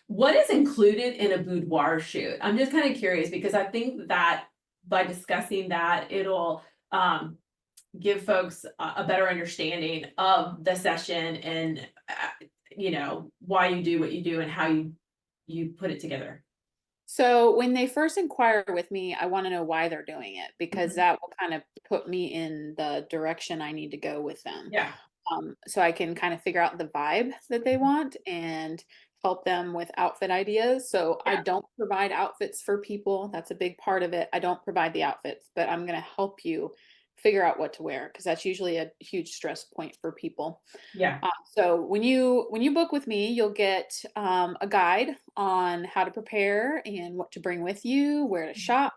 What is included in a boudoir shoot? I'm just kind of curious because I think that by discussing that, it'll give folks a better understanding of the session and why you do what you do and how you put it together. So when they first inquire with me, I want to know why they're doing it because Mhm. that will kind of put me in the direction I need to go with them. Yeah. So I can kind of figure out the vibe that they want and help them with outfit ideas. So I Yeah. don't provide outfits for people. That's a big part of it. I don't provide the outfits, but I'm going to help you figure out what to wear because that's usually a huge stress point for people. Yeah. So when you book with me, you'll get a guide on how to prepare and what to bring with you, where to shop.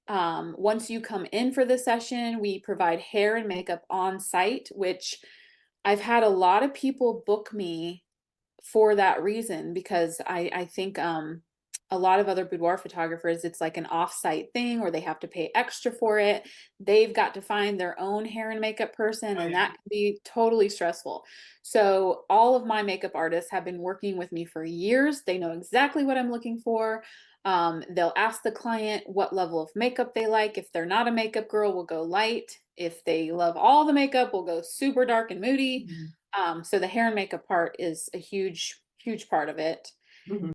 Once you come in for the session, we provide hair and makeup on site, which I've had a lot of people book me for that reason because I think a lot of other boudoir photographers, it's like an off-site thing or they have to pay extra for it. They've got to find their own hair and makeup person, Oh and yeah. that can be totally stressful. So all of my makeup artists have been working with me for years. They know exactly what I'm looking for. They'll ask the client what level of makeup they like. If they're not a makeup girl, we'll go light. If they love all the makeup, we'll go super dark and moody. Mhm. So the hair and makeup part is a huge, huge part of it. Mhm.